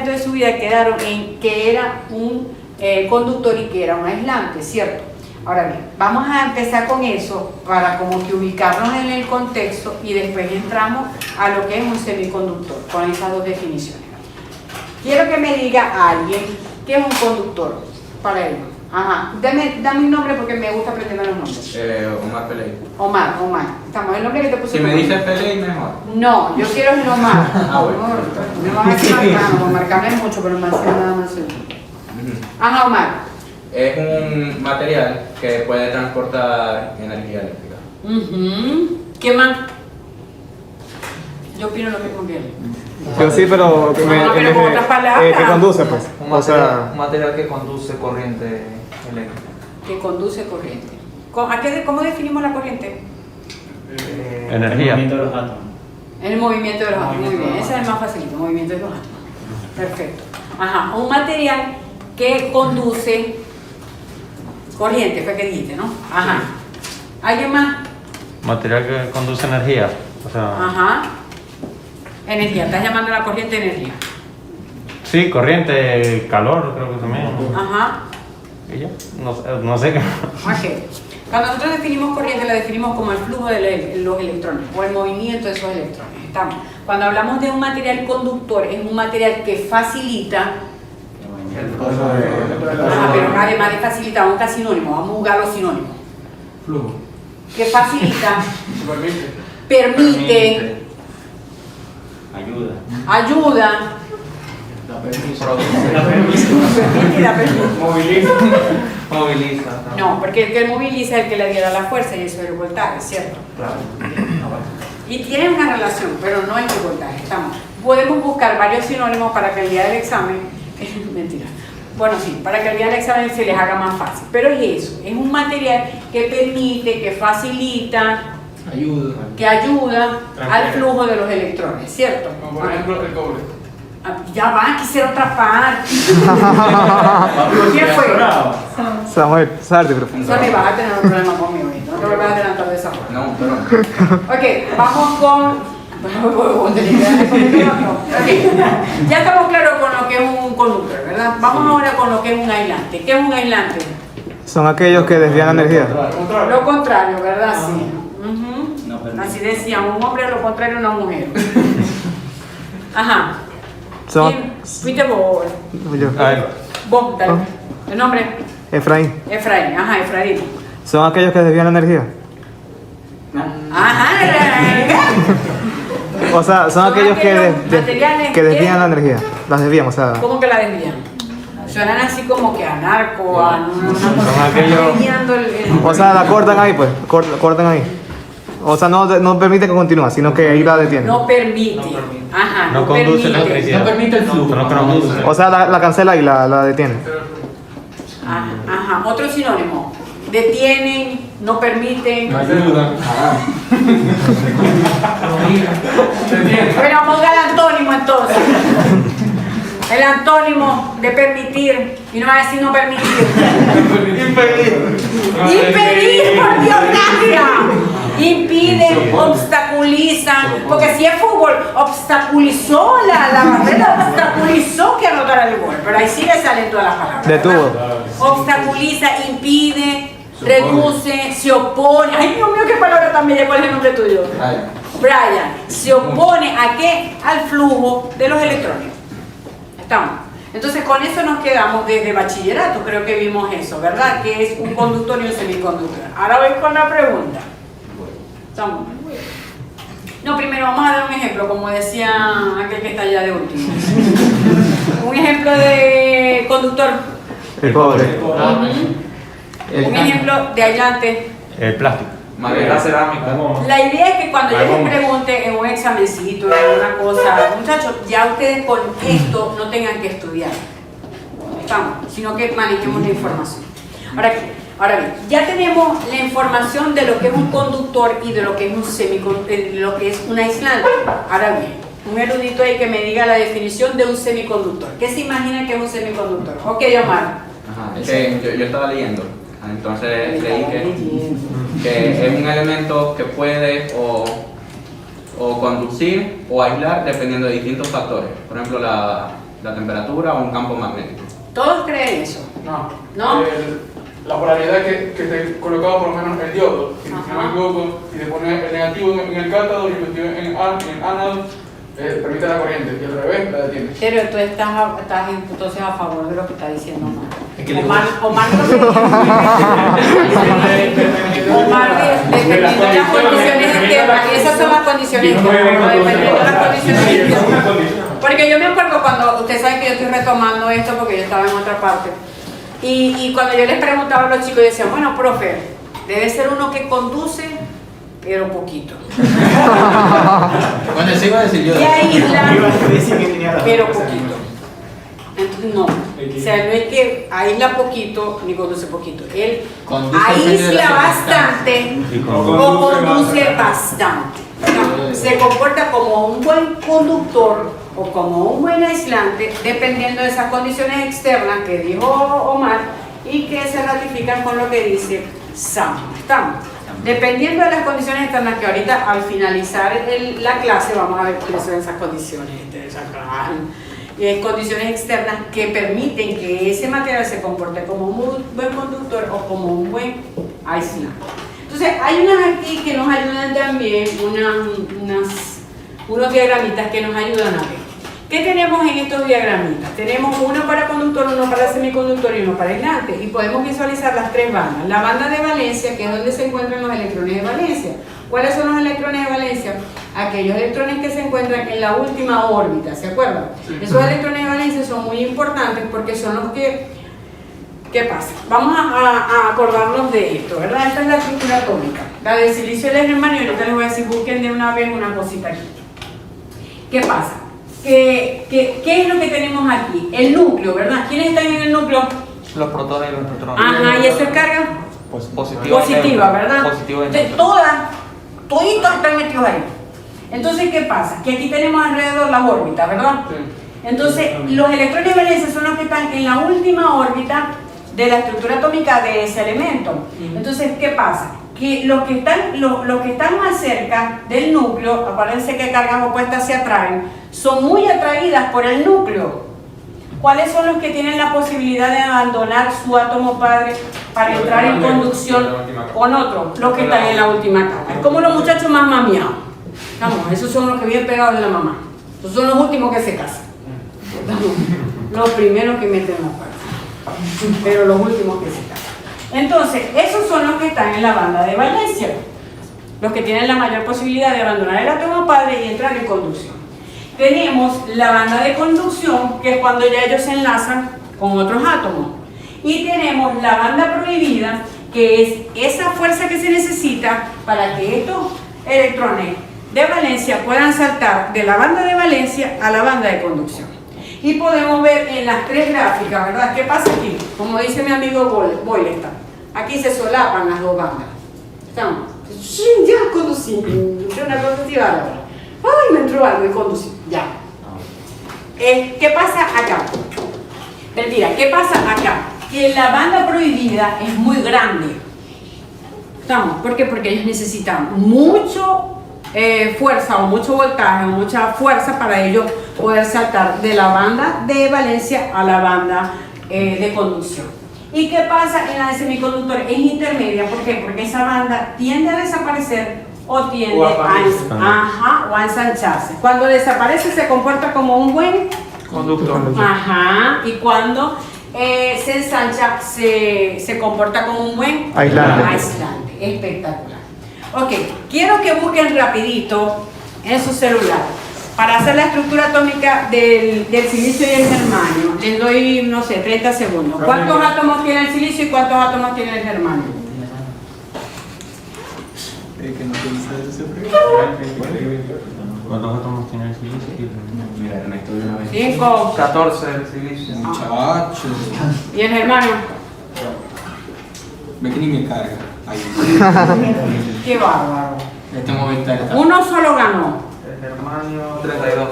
momento de su vida quedaron en que era un conductor y que era un aislante, ¿cierto? Ahora bien, vamos a empezar con eso para como que ubicarnos en el contexto y después entramos a lo que es un semiconductor, con esas dos definiciones. Quiero que me diga alguien qué es un conductor para él. Ajá, dame un nombre porque me gusta aprenderme los nombres. Omar Peley. Omar. Estamos, el nombre que te puse. Si me dices Peley, mejor. No, yo quiero el Omar. Bueno. Me van a decir marcano, marcarme mucho, pero me hace nada más. Ajá, Omar. Es un material que puede transportar energía eléctrica. ¿Qué más? Yo opino lo mismo que él. Yo sí, pero pero con otras palabras. ¿qué conduce, pues? Un material que conduce corriente eléctrica. Que conduce corriente. ¿Cómo definimos la corriente? Energía. En el movimiento de los átomos. Muy bien, ese es el más facilito, movimiento de los átomos. Perfecto. Ajá, un material que conduce corriente, fue que dijiste, ¿no? Ajá. ¿Alguien más? Material que conduce energía. O sea, Ajá. Energía, estás llamando a la corriente energía. sí, corriente, calor, creo que también. Ajá. ¿Y ya? No sé qué. Ok. Cuando nosotros definimos corriente, la definimos como el flujo de los electrones o el movimiento de esos electrones. ¿Estamos? Cuando hablamos de un material conductor, es un material que facilita. Pero además de facilitar, vamos a buscar sinónimos, vamos a buscar los sinónimos. Flujo. Que facilita, permite, ayuda, permite y da permiso. Moviliza. No, porque el que moviliza es el que le diera la fuerza y eso es el voltaje, ¿cierto? Claro. Y tiene una relación, pero no es el voltaje. Estamos. Podemos buscar varios sinónimos para que el día del examen, mentira, bueno sí, para que el día del examen se les haga más fácil. Pero es eso, es un material que permite, que facilita, que ayuda al flujo de los electrones, ¿cierto? Como por ejemplo el cobre. Ya va, quisiera otra parte. ¿Quién fue? Samuel, Sardi, profe. Sorry, vas a tener un problema conmigo, ¿eh? No te vuelvas a adelantar de esa forma. No, pero. Ok, vamos con... Okay. Ya estamos claros con lo que es un conductor, ¿verdad? Vamos ahora con lo que es un aislante. ¿Qué es un aislante? Son aquellos que desvían la energía. Lo contrario, ¿verdad? Sí. Así decía, un hombre es lo contrario a una mujer. Ajá. Son, ¿Quién? Fuiste vos. yo. Vos, dale. ¿El nombre? Efraín. Efraín. Ajá, Efraín. Son aquellos que desvían la energía. Ajá. O sea, son aquellos que materiales desvían la energía. Las desvían, o sea. ¿Cómo que la desvían? Suenan así como que a narco, a Son aquellos. desviando O sea, la cortan ahí, pues. Cortan ahí. O sea, no permite que continúe, sino que ahí la detiene. No permite. Ajá, No conduce la electricidad. No permite el flujo. No conduce. O sea, la cancela y la detiene. Ajá, otro sinónimo. Detienen, no permiten. Ayuda. Bueno, vamos al antónimo entonces. El antónimo de permitir. Y no va a decir no permitir. Impedir, por Dios, gracias. Impiden, obstaculizan. Porque si es fútbol, obstaculizó la barrera, obstaculizó que anotara el gol. Pero ahí sigue saliendo todas las palabras. Detuvo. Obstaculiza, impide, reduce, se opone. Ay, Dios mío, qué palabra tan bella. ¿Cuál es el nombre tuyo? Brian. Se opone a qué? Al flujo de los electrones. ¿Estamos? Entonces con eso nos quedamos desde bachillerato, creo que vimos eso, ¿verdad? Que es un conductor y un semiconductor. Ahora voy con la pregunta. ¿Estamos? No, primero vamos a dar un ejemplo, como decía aquel que está allá de último. Un ejemplo de conductor. El pobre. Un ejemplo de aislante. El plástico. Madera cerámica. La idea es que cuando yo les pregunte en un examencito, en una cosa, muchachos, ya ustedes con esto no tengan que estudiar, ¿estamos? Sino que manejemos la información. Ahora bien, ya tenemos la información de lo que es un conductor y de lo que es un de lo que es un aislante. Ahora bien, un erudito ahí que me diga la definición de un semiconductor. ¿Qué se imagina que es un semiconductor? Ok, Omar. Ajá, es que yo estaba leyendo, entonces leí que es un elemento que puede o conducir o aislar dependiendo de distintos factores. Por ejemplo, la temperatura o un campo magnético. ¿Todos creen eso? No. ¿No? La polaridad que te colocaba por lo menos el diodo, si no me equivoco, y te pone el negativo en el cátodo y el positivo en el ánodo, permite la corriente, y al revés la detiene. Pero tú estás entonces a favor de lo que está diciendo Omar. Es que le Omar dependiendo de las condiciones externas, y esas son las condiciones externas, dependiendo de las condiciones externas. Porque yo me acuerdo cuando, usted sabe que yo estoy retomando esto porque yo estaba en otra parte, y cuando yo les preguntaba a los chicos, decían, bueno, profe, debe ser uno que conduce, pero poquito. Bueno, eso iba a decir yo. Y aísla, pero poquito. Entonces, no. O sea, no es que aísla poquito ni conduce poquito. Él aísla bastante o conduce bastante. No, se comporta como un buen conductor o como un buen aislante, dependiendo de esas condiciones externas que dijo Omar y que se ratifican con lo que dice Sam. ¿Estamos? Dependiendo de las condiciones externas, que ahorita al finalizar la clase vamos a ver cuáles son esas condiciones. Y hay condiciones externas que permiten que ese material se comporte como un buen conductor o como un buen aislante. Entonces, hay unas aquí que nos ayudan también, unos diagramitas que nos ayudan a ver. ¿Qué tenemos en estos diagramitas? Tenemos uno para conductor, uno para semiconductor y uno para aislante. Y podemos visualizar las tres bandas. La banda de valencia, que es donde se encuentran los electrones de valencia. ¿Cuáles son los electrones de valencia? Aquellos electrones que se encuentran en la última órbita, ¿se acuerdan? Sí. Esos electrones de valencia son muy importantes porque son los que... ¿Qué pasa? Vamos a acordarnos de esto, ¿verdad? Esta es la estructura atómica. La del silicio y el germanio, y ahorita les voy a decir, busquen de una vez una cosita aquí. ¿Qué pasa? ¿Qué es lo que tenemos aquí? El núcleo, ¿verdad? ¿Quiénes están en el núcleo? Los protones y los neutrones. Ajá, y eso es carga positiva, ¿verdad? Positiva y entonces, toditos están metidos ahí. Entonces, ¿qué pasa? Que aquí tenemos alrededor las órbitas, ¿verdad? Sí. Entonces, los electrones de valencia son los que están en la última órbita de la estructura atómica de ese elemento. Entonces, ¿qué pasa? Que los que están más cerca del núcleo, acuérdense que cargas opuestas se atraen, son muy atraídas por el núcleo. ¿Cuáles son los que tienen la posibilidad de abandonar su átomo padre para entrar en conducción con otro? Los que están en la última capa. Es como los muchachos más mamiados. Vamos, esos son los que vienen pegados de la mamá. Esos son los últimos que se casan. Los primeros que meten la pata, pero los últimos que se casan. Entonces, esos son los que están en la banda de valencia, los que tienen la mayor posibilidad de abandonar el átomo padre y entrar en conducción. Tenemos la banda de conducción, que es cuando ya ellos se enlazan con otros átomos. Y tenemos la banda prohibida, que es esa fuerza que se necesita para que estos electrones de valencia puedan saltar de la banda de valencia a la banda de conducción. Y podemos ver en las tres gráficas, ¿verdad? ¿Qué pasa aquí? Como dice mi amigo Boyleston, aquí se solapan las dos bandas. ¿Estamos? Ya conducí. Una cosa así bárbara. ¡Ay, me entró algo y conducí! Ya. ¿Qué pasa acá? Mentira, ¿qué pasa acá? Que la banda prohibida es muy grande. ¿Estamos? ¿Por qué? Porque ellos necesitan mucho fuerza o mucho voltaje o mucha fuerza para ellos poder saltar de la banda de valencia a la banda de conducción. ¿Y qué pasa en la de semiconductor? Es intermedia. ¿Por qué? Porque esa banda tiende a desaparecer o tiende a ensancharse. Cuando desaparece se comporta como un buen conductor. Ajá. Y cuando se ensancha se comporta como un buen aislante. Espectacular. Ok, quiero que busquen rapidito en su celular para hacer la estructura atómica del silicio y el germanio. Les doy, no sé, 30 segundos. ¿Cuántos átomos tiene el silicio y cuántos átomos tiene el germanio? ¿Cuántos átomos tiene el silicio? Mira, Ernesto de una vez. 5. 14 el silicio. Muchachos. ¿Y el germanio? Ve que ni me carga. Ahí. Qué bárbaro. Este momento está. Uno solo ganó. El germanio 32.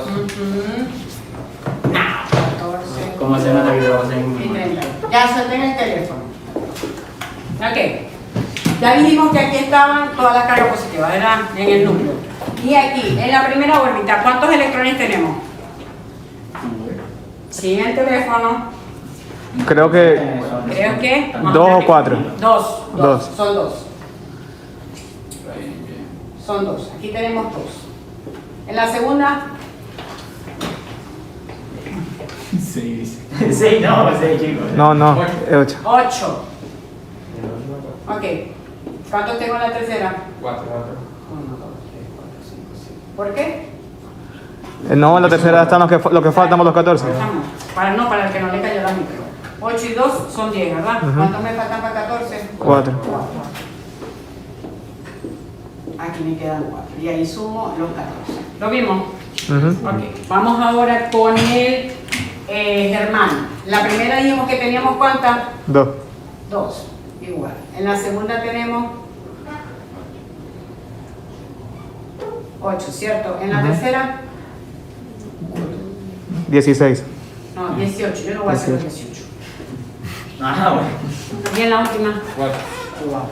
Nah, 14. ¿Cómo se llama la grabación? Y 30. Ya suelten el teléfono. Ok. Ya dijimos que aquí estaban todas las cargas positivas, ¿verdad? En el núcleo. Y aquí, en la primera órbita, ¿cuántos electrones tenemos? Sin el teléfono, Creo que creo que... 2 o 4. Dos. Dos. Son dos. Son dos. Aquí tenemos dos. En la segunda, 6 no, 6 chicos. No, no, es 8. 8. Ok. ¿Cuántos tengo en la tercera? 4. 1, 2, 3, 4, 5, 6. ¿Por qué? No, en la tercera están los que faltan por los 14. Para el que no le cayó la micro. 8 y 2 son 10, ¿verdad? ¿Cuántos me faltan para 14? 4. Aquí me quedan 4. Y ahí sumo los 14. ¿Lo vimos? Ujú. Ok. Vamos ahora con el Germán. La primera dijimos que teníamos ¿cuántas? 2. 2. Igual. En la segunda tenemos 8, ¿cierto? En la tercera, 16. no, 18. Yo no voy a hacer los 18. Ah, bueno. Y en la última, 4. 4.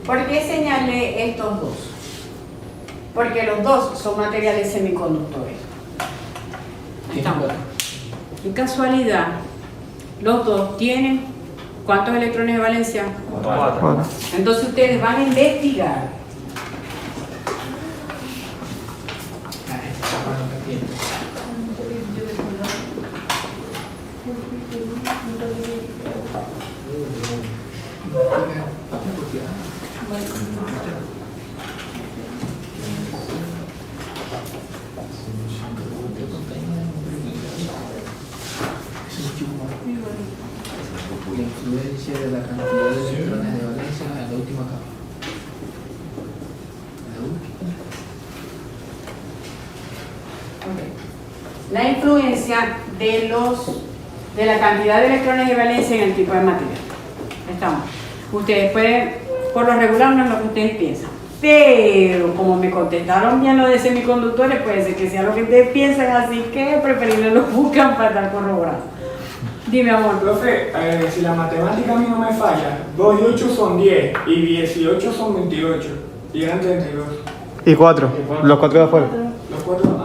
¿Por qué señalé estos dos? Porque los dos son materiales semiconductores. Estamos. En casualidad, los dos tienen ¿cuántos electrones de valencia? 4. Entonces ustedes van a investigar la influencia de la cantidad de electrones de valencia en la última capa. la influencia de la cantidad de electrones de valencia en el tipo de material. Estamos. Ustedes pueden, por lo regular no es lo que ustedes piensan, pero como me contestaron bien lo de semiconductores, puede ser que sea lo que ustedes piensan, así que preferible lo buscan para estar corroborado. Dime, amor. Profe, si la matemática a mí no me falla, 2 y 8 son 10 y 18 son 28 y eran 32. Y 4. Los 4 de afuera. Los 4,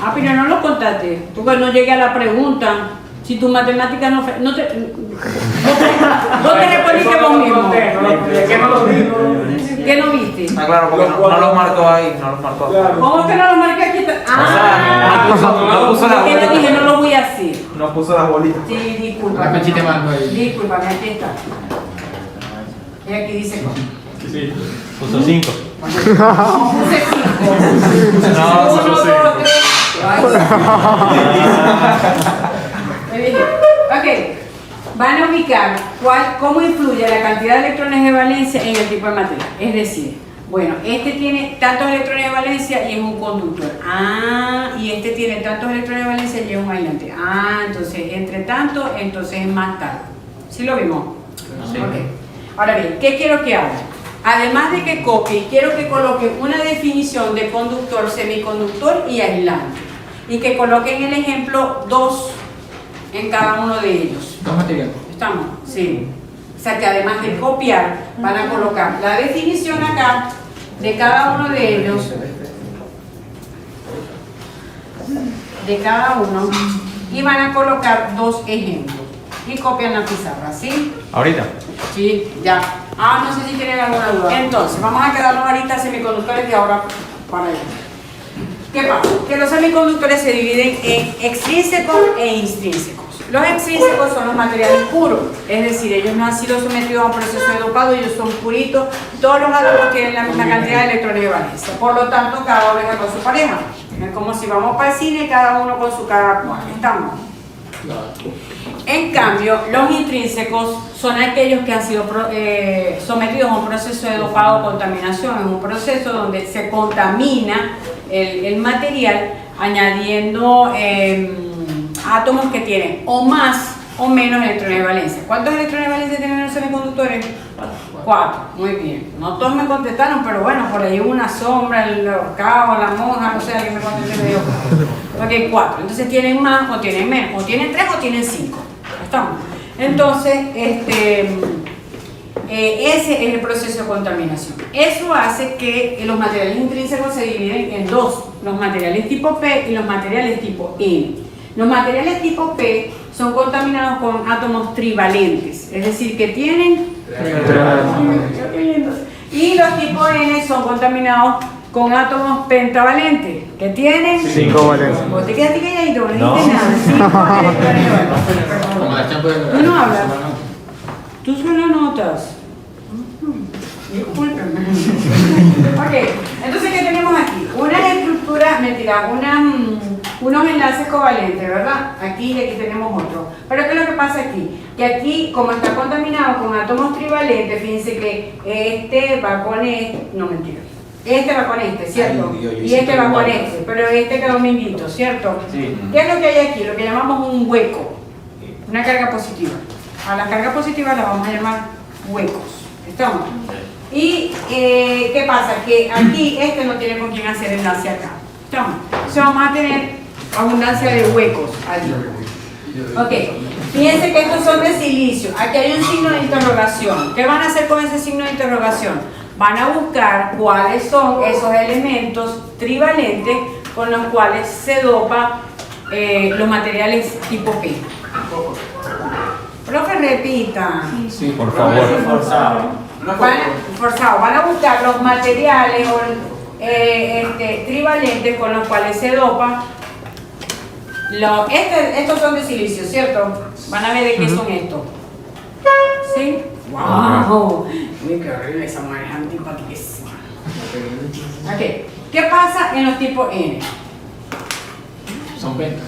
Ah, pero no lo contaste. Tú cuando llegue a la pregunta, si tu matemática no te respondiste vos mismo. ¿Qué no lo vi? ¿Qué no viste? Ah, claro, porque no los marcó ahí, no los marcó. Claro. ¿Cómo que no lo marqué aquí? no puso la ¿Qué le bolita. dije? No lo voy a hacer. No puso las bolitas. Sí, disculpa. Una pechita mando ahí. Discúlpame, aquí está. Y aquí dice cómo. Sí. Puso 5. Puse 5. No, 1, 2, 3. Ok. Van a ubicar cómo influye la cantidad de electrones de valencia en el tipo de material. Es decir, bueno, este tiene tantos electrones de valencia y es un conductor. Ah, y este tiene tantos electrones de valencia y es un aislante. Ah, entonces, entre tanto, entonces es más tal. ¿Sí lo vimos? Sí. Ok. Ahora bien, ¿qué quiero que haga? Además de que copie, quiero que coloque una definición de conductor, semiconductor y aislante. Y que coloquen el ejemplo 2 en cada uno de ellos. Dos materiales. ¿Estamos? Sí. O sea que además de copiar, van a colocar la definición acá de cada uno de ellos. De cada uno. Y van a colocar 2 ejemplos. Y copian la pizarra, ¿sí? ¿Ahorita? Sí, ya. Ah, no sé si tienen alguna duda. Entonces, vamos a quedarnos ahorita semiconductores de ahora para allá. ¿Qué pasa? Que los semiconductores se dividen en extrínsecos e intrínsecos. Los extrínsecos son los materiales puros, es decir, ellos no han sido sometidos a un proceso de dopado, ellos son puritos, todos los átomos tienen la misma cantidad de electrones de valencia, por lo tanto cada uno con su pareja. Es como si vamos para el cine, cada uno con su cada cual. ¿Estamos? En cambio, los intrínsecos son aquellos que han sido sometidos a un proceso de dopado o contaminación, en un proceso donde se contamina el material añadiendo átomos que tienen o más o menos electrones de valencia. ¿Cuántos electrones de valencia tienen los semiconductores? 4. Muy bien. No todos me contestaron, pero bueno, por ahí hubo una sombra, el ahorcado, la monja, no sé, alguien me contestó y me dijo. Ok, 4. Entonces tienen más o tienen menos, o tienen 3 o tienen 5. ¿Estamos? Entonces, ese es el proceso de contaminación. Eso hace que los materiales intrínsecos se dividen en 2. los materiales tipo P y los materiales tipo N. Los materiales tipo P son contaminados con átomos trivalentes, es decir, que tienen... Y los tipo N son contaminados con átomos pentavalentes, que tienen... 5 valencias. Vos te quedaste calladito, no dijiste nada. 5 electrones. Tú no hablas. Tú solo notas. Discúlpenme. Ok, entonces, ¿qué tenemos aquí? Una estructura, mentira, unos enlaces covalentes, ¿verdad? Aquí y aquí tenemos otro. Pero ¿qué es lo que pasa aquí? Que aquí, como está contaminado con átomos trivalentes, fíjense que este va con este, no mentira. Este va con este, ¿cierto? Y este va con este, pero este quedó minguito, ¿cierto? Sí. ¿Qué es lo que hay aquí? Lo que llamamos un hueco, una carga positiva. A la carga positiva la vamos a llamar huecos. ¿Estamos? Y ¿qué pasa? Que aquí este no tiene con quién hacer enlace acá. ¿Estamos? Entonces vamos a tener abundancia de huecos allí. Ok, fíjense que estos son de silicio. Aquí hay un signo de interrogación. ¿Qué van a hacer con ese signo de interrogación? Van a buscar cuáles son esos elementos trivalentes con los cuales se dopa los materiales tipo P. Profe, repita. Sí, por favor. Van a buscar los materiales trivalentes con los cuales se dopa. Estos son de silicio, ¿cierto? Van a ver de qué son estos. ¿Sí? ¡Wow! Uy, qué horrible, esa mujer es antipaticísima. Ok, ¿qué pasa en los tipos N? Son ventas.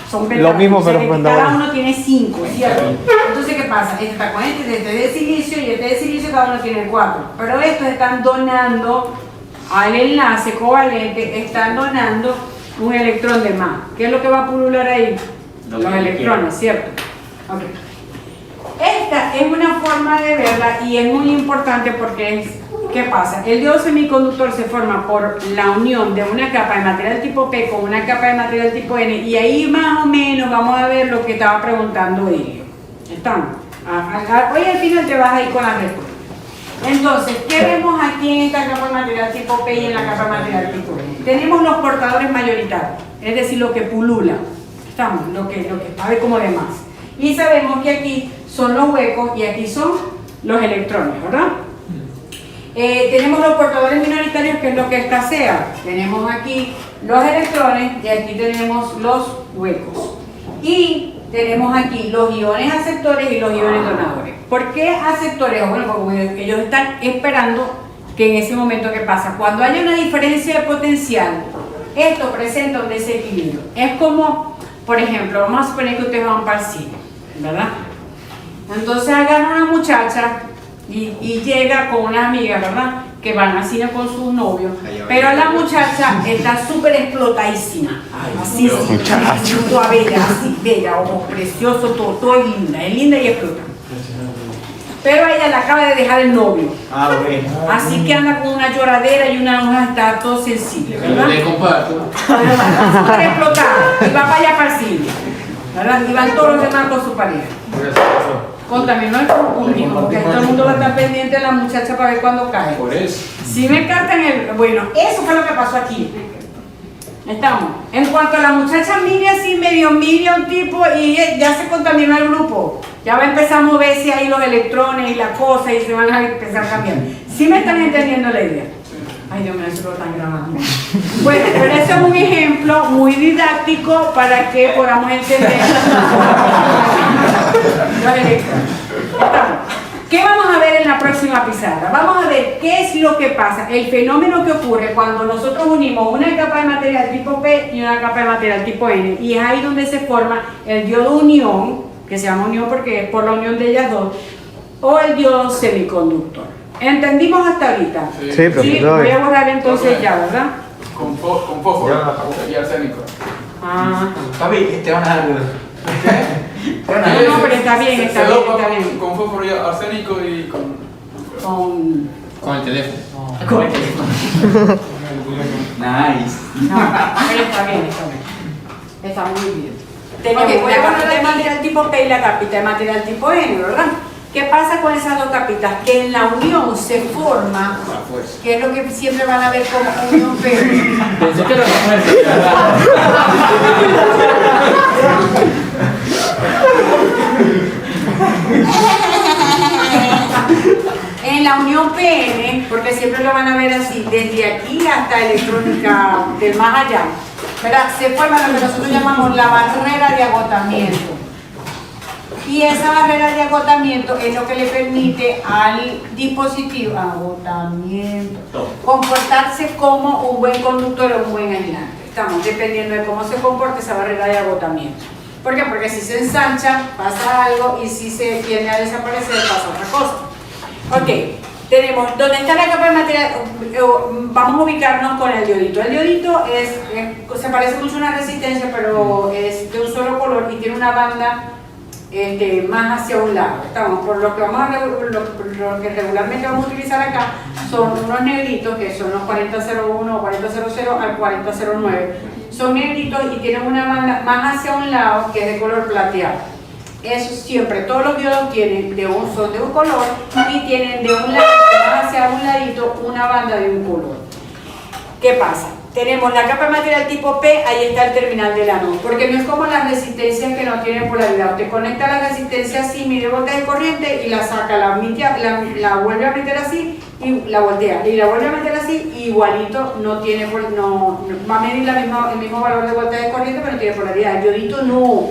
Son Lo mismo, o sea, pero que cuando cada vamos. uno tiene 5, ¿cierto? Entonces, ¿qué pasa? Este está con este es de silicio y este de silicio, cada uno tiene 4. Pero estos están donando al enlace covalente, están donando un electrón de más. ¿Qué es lo que va a pulular ahí? Los electrones, ¿cierto? Okay. Esta es una forma de verla y es muy importante porque ¿qué pasa? El diodo semiconductor se forma por la unión de una capa de material tipo P con una capa de material tipo N y ahí más o menos vamos a ver lo que estaba preguntando Helio. ¿Estamos? Hoy al final te vas a ir con la respuesta. Entonces, ¿qué vemos aquí en esta capa de material tipo P y en la capa de material tipo N? Tenemos los portadores mayoritarios, es decir, lo que pulula. Estamos, lo que sabe como demás. Y sabemos que aquí son los huecos y aquí son los electrones, ¿verdad? Tenemos los portadores minoritarios, que es lo que escasea. Tenemos aquí los electrones y aquí tenemos los huecos. Y tenemos aquí los iones aceptores y los iones donadores. ¿Por qué aceptores? Bueno, porque ellos están esperando que en ese momento que pasa, cuando haya una diferencia de potencial, esto presenta un desequilibrio. Es como, por ejemplo, vamos a suponer que ustedes van para el cine, ¿verdad? Entonces agarran a una muchacha y llega con una amiga, ¿verdad? Que van al cine con sus novios, pero la muchacha está súper explotadísima, así, toda bella, así, bella, ojos preciosos, todo es linda y explota. Pero ella la acaba de dejar el novio, así que anda con una lloradera y una hoja, está todo sensible, ¿verdad? Te comparto. Súper explotada y va para allá para el cine, ¿verdad? Y van todos los demás con su pareja. Contaminó el público, porque todo el mundo va a estar pendiente de la muchacha para ver cuándo cae. Por eso. Si me captan bueno, eso fue lo que pasó aquí. Estamos. En cuanto a la muchacha mire así, medio mire a un tipo y ya se contaminó el grupo. Ya va a empezar a moverse ahí los electrones y la cosa y se van a empezar a cambiar. ¿Sí me están entendiendo la idea? Ay, Dios mío, eso lo están grabando. Bueno, pero eso es un ejemplo muy didáctico para que podamos entender los electrones. Estamos. ¿Qué vamos a ver en la próxima pizarra? Vamos a ver qué es lo que pasa, el fenómeno que ocurre cuando nosotros unimos una capa de material tipo P y una capa de material tipo N. Y es ahí donde se forma el diodo unión, que se llama unión porque es por la unión de ellas dos, o el diodo semiconductor. ¿Entendimos hasta ahorita? Sí, profesor. Voy a borrar entonces ya, ¿verdad? Con fósforo y arsénico. Ah. Papi, te van a dar. No, pero está bien, está Se bien, dopa está bien. con fósforo y arsénico y con... Con el teléfono. Con el teléfono. Nice. No, pero está bien. Está muy bien. Tenemos una capita de material tipo P y la capita de material tipo N, ¿verdad? ¿Qué pasa con esas dos capitas? Que en la unión se forma, que es lo que siempre van a ver como unión P. Pensé que era la fuerza. En la unión PN, porque siempre lo van a ver así, desde aquí hasta electrónica del más allá, ¿verdad? Se forma lo que nosotros llamamos la barrera de agotamiento. Y esa barrera de agotamiento es lo que le permite al dispositivo, comportarse como un buen conductor o un buen aislante. Estamos dependiendo de cómo se comporte esa barrera de agotamiento. ¿Por qué? Porque si se ensancha, pasa algo, y si se tiende a desaparecer, pasa otra cosa. Ok, tenemos, ¿dónde está la capa de material? Vamos a ubicarnos con el diodito. El diodito se parece mucho a una resistencia, pero es de un solo color y tiene una banda más hacia un lado. Estamos, por lo que lo que regularmente vamos a utilizar acá son unos negritos que son los 4001 o 4000 al 4009. Son negritos y tienen una banda más hacia un lado que es de color plateado. Eso siempre, todos los diodos tienen son de un color y tienen de un lado más hacia un ladito una banda de un color. ¿Qué pasa? Tenemos la capa de material tipo P, ahí está el terminal del ánodo, porque no es como las resistencias que no tienen polaridad. Usted conecta la resistencia así, mide voltaje de corriente y la saca, la vuelve a meter así y la voltea, y la vuelve a meter así, y igualito no tiene, no va a medir el mismo valor de voltaje de corriente, pero no tiene polaridad. El diodito no.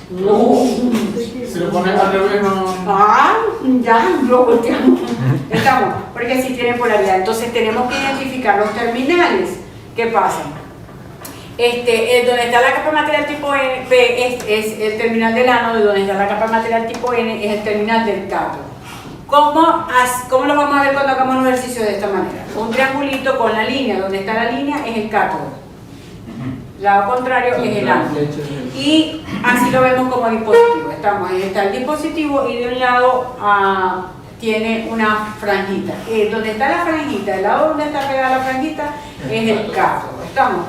Si lo pones al revés, no. Ya lo volteamos. Estamos, porque sí tiene polaridad. Entonces tenemos que identificar los terminales. ¿Qué pasa? Donde está la capa de material tipo N, P es el terminal del ánodo, y donde está la capa de material tipo N es el terminal del cátodo. ¿Cómo lo vamos a ver cuando hagamos los ejercicios de esta manera? Un triangulito con la línea, donde está la línea es el cátodo. Lado contrario es el ánodo. Y así lo vemos como dispositivo. Ahí está el dispositivo, y de un lado tiene una franjita. Donde está la franjita, el lado donde está pegada la franjita es el cátodo. ¿Estamos?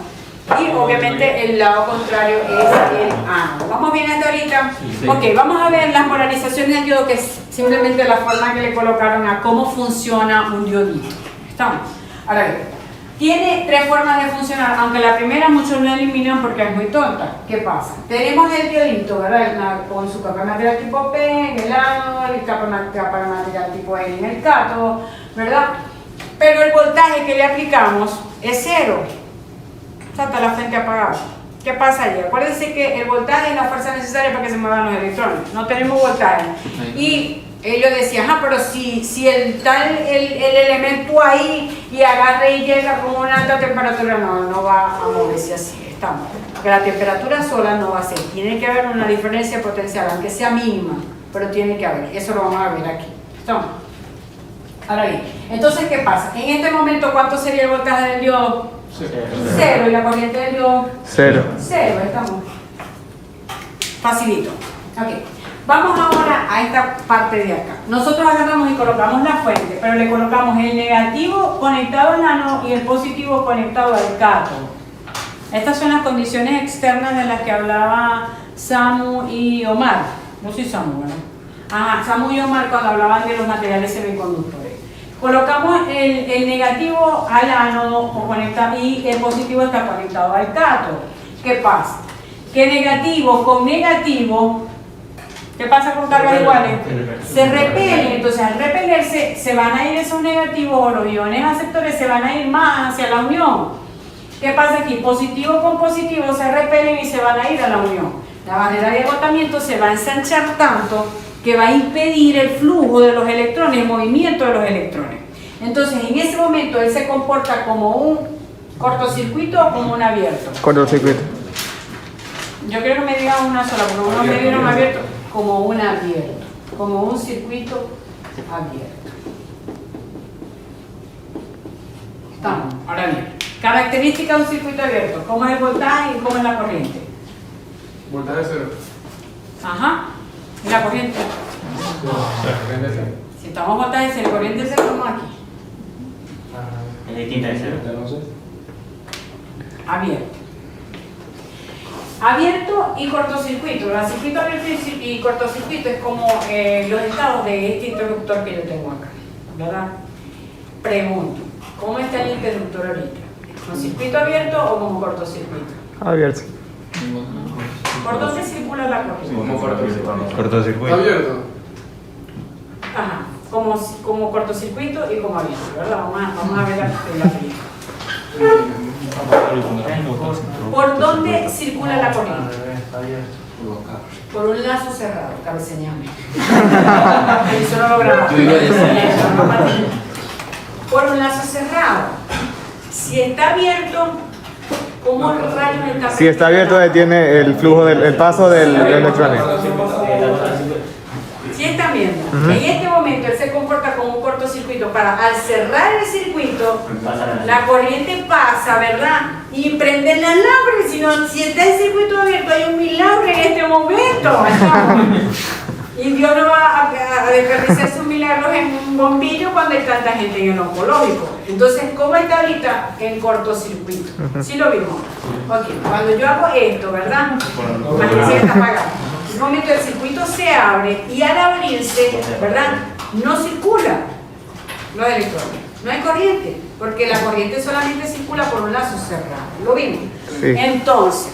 Y obviamente el lado contrario es el ánodo. ¿Vamos bien hasta ahorita? Sí. Ok, vamos a ver las polarizaciones del diodo, que es simplemente la forma que le colocaron a cómo funciona un diodito. ¿Estamos? Ahora bien, tiene tres formas de funcionar, aunque la primera muchos lo eliminan porque es muy tonta. ¿Qué pasa? Tenemos el diodito, ¿verdad? Con su capa de material tipo P en el ánodo, y capa de material tipo N en el cátodo, ¿verdad? Pero el voltaje que le aplicamos es cero. O sea, está la frente apagada. ¿Qué pasa ahí? Acuérdense que el voltaje es la fuerza necesaria para que se muevan los electrones. No tenemos voltaje. Y ellos decían, pero si el elemento ahí y agarre y llega con una alta temperatura, no va a moverse así. Estamos. Porque la temperatura sola no va a ser. Tiene que haber una diferencia potencial, aunque sea mínima, pero tiene que haber. Eso lo vamos a ver aquí. ¿Estamos? Ahora bien, entonces, ¿qué pasa? En este momento, ¿cuánto sería el voltaje del diodo? Cero. ¿Y la corriente del diodo? Cero. Cero, estamos. Facilito. Ok. Vamos ahora a esta parte de acá. Nosotros agarramos y colocamos la fuente, pero le colocamos el negativo conectado al ánodo y el positivo conectado al cátodo. Estas son las condiciones externas de las que hablaba Samu y Omar. No soy Samu, ¿verdad? Samu y Omar cuando hablaban de los materiales semiconductores. Colocamos el negativo al ánodo y el positivo está conectado al cátodo. ¿Qué pasa? Que negativo con negativo, ¿qué pasa con cargas iguales? Se repelen. Entonces al repelerse se van a ir esos negativos, o los iones aceptores se van a ir más hacia la unión. ¿Qué pasa aquí? Positivo con positivo se repelen y se van a ir a la unión. La barrera de agotamiento se va a ensanchar tanto que va a impedir el flujo de los electrones, el movimiento de los electrones. Entonces en ese momento él se comporta como un cortocircuito o como un abierto. Cortocircuito. Yo quiero que me digan una sola, porque uno me dieron abierto, como un abierto, como un circuito abierto. Estamos, ahora bien, característica de un circuito abierto, ¿cómo es el voltaje y cómo es la corriente? Voltaje cero. ¿Y la corriente? Si estamos voltaje cero, corriente cero, ¿cómo aquí? Es distinta de cero. Abierto. Abierto y cortocircuito. El circuito abierto y cortocircuito es como los estados de este interruptor que yo tengo acá, ¿verdad? Pregunto, ¿cómo está el interruptor ahorita? ¿Con circuito abierto o como cortocircuito? Abierto. ¿Por dónde circula la corriente? Como cortocircuito. Cortocircuito. Abierto. Ajá, como cortocircuito y como abierto, ¿verdad? Vamos a ver la película. ¿Por dónde circula la corriente? Por un lazo cerrado, cabeceñame. Eso no lo grabamos. Por un lazo cerrado. Si está abierto, ¿cómo rayos está? Si está abierto, detiene el flujo el paso del electrón. Si están viendo, en este momento él se comporta como un cortocircuito para al cerrar el circuito, la corriente pasa, ¿verdad? Y prende el alambre, si está el circuito abierto hay un milagro en este momento. Y Dios no va a desperdiciar sus milagros en un bombillo cuando hay tanta gente en el oncológico. Entonces, ¿cómo está ahorita? En cortocircuito. ¿Sí lo vimos? Ok, cuando yo hago esto, ¿verdad? Imagínense que está apagado. En un momento el circuito se abre y al abrirse, ¿verdad? No circula los electrones. No hay corriente, porque la corriente solamente circula por un lazo cerrado. ¿Lo vimos? Sí. Entonces,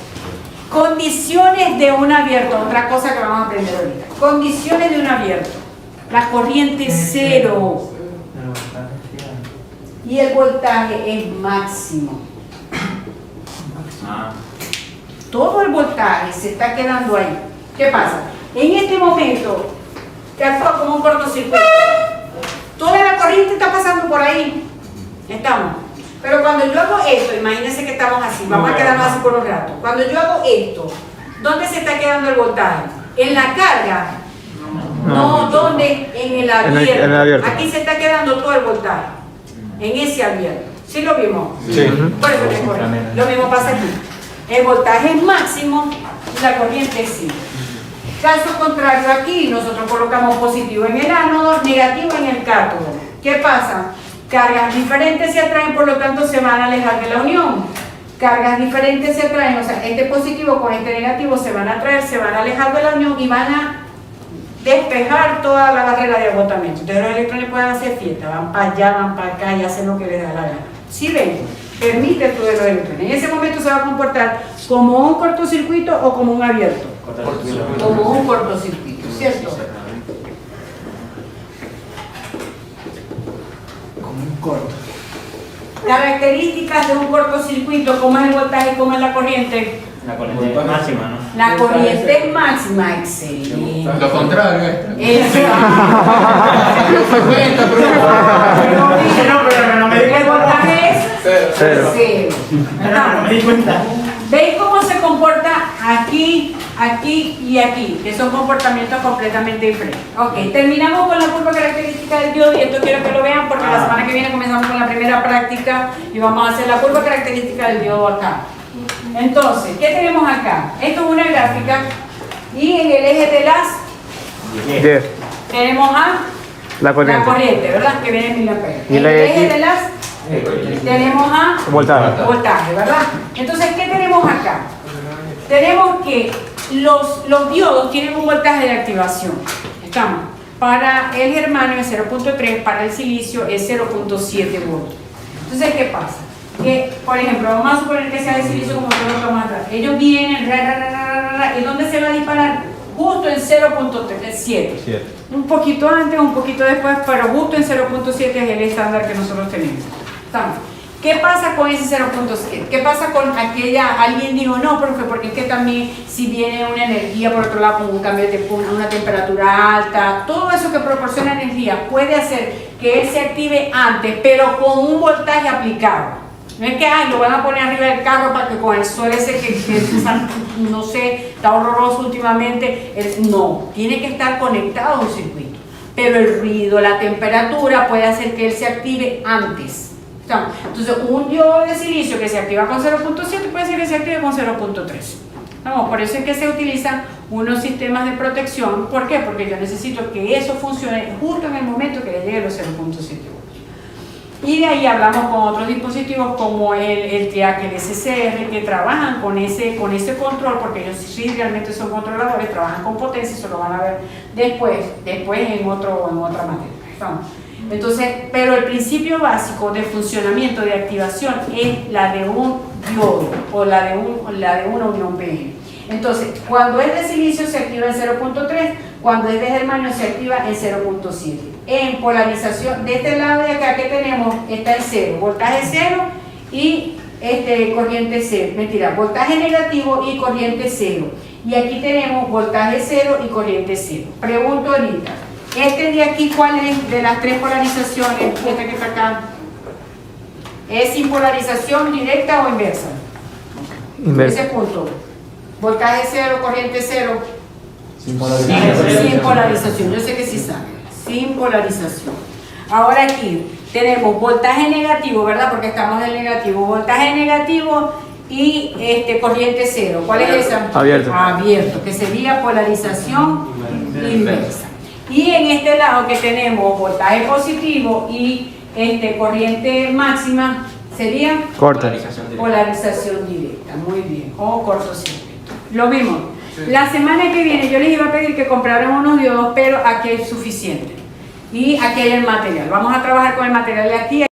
condiciones de un abierto, otra cosa que vamos a aprender ahorita. Condiciones de un abierto. La corriente es cero y el voltaje es máximo. Todo el voltaje se está quedando ahí. ¿Qué pasa? En este momento, que actúa como un cortocircuito. Toda la corriente está pasando por ahí. Estamos. Pero cuando yo hago esto, imagínense que estamos así, vamos a quedarnos así por un rato. Cuando yo hago esto, ¿dónde se está quedando el voltaje? ¿En la carga? No, ¿dónde? En el abierto. En el abierto. Aquí se está quedando todo el voltaje. En ese abierto. ¿Sí lo vimos? Sí. Por eso que corre. Lo mismo pasa aquí. El voltaje es máximo y la corriente es cero. Caso contrario aquí, nosotros colocamos positivo en el ánodo, negativo en el cátodo. ¿Qué pasa? Cargas diferentes se atraen, por lo tanto se van a alejar de la unión. Cargas diferentes se atraen, o sea, este positivo con este negativo se van a atraer, se van a alejar de la unión y van a despejar toda la barrera de agotamiento. Entonces los electrones pueden hacer fiesta, van para allá, van para acá y hacen lo que les da la gana. ¿Sí ven? Permite el flujo de los electrones. En ese momento se va a comportar como un cortocircuito o como un abierto. Como un cortocircuito, ¿cierto? Como un corto. Características de un cortocircuito, ¿cómo es el voltaje, cómo es la corriente? La corriente es máxima, ¿no? La corriente es máxima, excelente. Lo contrario, No me di El voltaje es Cero. cero. No me di cuenta. ¿Veis cómo se comporta aquí, aquí y aquí? Que son comportamientos completamente diferentes. Ok, terminamos con la curva característica del diodo y esto quiero que lo vean porque la semana que viene comenzamos con la primera práctica y vamos a hacer la curva característica del diodo acá. Entonces, ¿qué tenemos acá? Esto es una gráfica y en el eje de las 10. tenemos a La corriente. la corriente, ¿verdad? Que viene en miliamperes. Y En la el de eje aquí. de las tenemos a Voltaje. voltaje, ¿verdad? Entonces, ¿qué tenemos acá? Tenemos que los diodos tienen un voltaje de activación. Estamos. Para el germanio es 0.3, para el silicio es 0.7 voltios. Entonces, ¿qué pasa? Que, por ejemplo, vamos a suponer que sea de silicio como todo lo que vamos a tratar. Ellos vienen, ¿y dónde se va a disparar? Justo en 0.7. Un poquito antes, un poquito después, pero justo en 0.7 es el estándar que nosotros tenemos. Estamos. ¿Qué pasa con ese 0.7? ¿Qué pasa con aquella? Alguien dijo, no, profe, porque es que también si viene una energía por otro lado, con un cambio de una temperatura alta, todo eso que proporciona energía puede hacer que él se active antes, pero con un voltaje aplicado. No es que lo van a poner arriba del carro para que con el sol ese que no sé, está horroroso últimamente. No, tiene que estar conectado a un circuito. Pero el ruido, la temperatura puede hacer que él se active antes. Entonces, un diodo de silicio que se activa con 0.7 puede ser que se active con 0.3. Vamos, por eso es que se utilizan unos sistemas de protección. ¿Por qué? Porque yo necesito que eso funcione justo en el momento que le llegue los 0.7 voltios. Y de ahí hablamos con otros dispositivos como el TIAC, el SCR, que trabajan con ese control, porque ellos sí realmente son controladores, trabajan con potencia, eso lo van a ver después en otra materia. Vamos. Entonces, pero el principio básico de funcionamiento de activación es la de un diodo o la de una unión PN. Entonces, cuando es de silicio se activa en 0.3, cuando es de germanio se activa en 0.7. En polarización, de este lado de acá que tenemos, está en 0, voltaje 0 y corriente 0, mentira, voltaje negativo y corriente 0. Y aquí tenemos voltaje 0 y corriente 0. Pregunto ahorita, este de aquí, ¿cuál es de las tres polarizaciones? Este que está acá, ¿es sin polarización directa o inversa? Inversa. Ese punto. Voltaje 0, corriente 0. Sin polarización. Sin polarización, yo sé que sí saben. Sin polarización. Ahora aquí tenemos voltaje negativo, ¿verdad? Porque estamos en negativo. Voltaje negativo y corriente 0. ¿Cuál es esa? Abierto. Abierto, que sería polarización inversa. Y en este lado que tenemos voltaje positivo y corriente máxima, sería Corta. polarización directa. Muy bien. O cortocircuito. Lo mismo. La semana que viene yo les iba a pedir que compraran unos diodos, pero aquí hay suficiente. Y aquí hay el material. Vamos a trabajar con el material de aquí.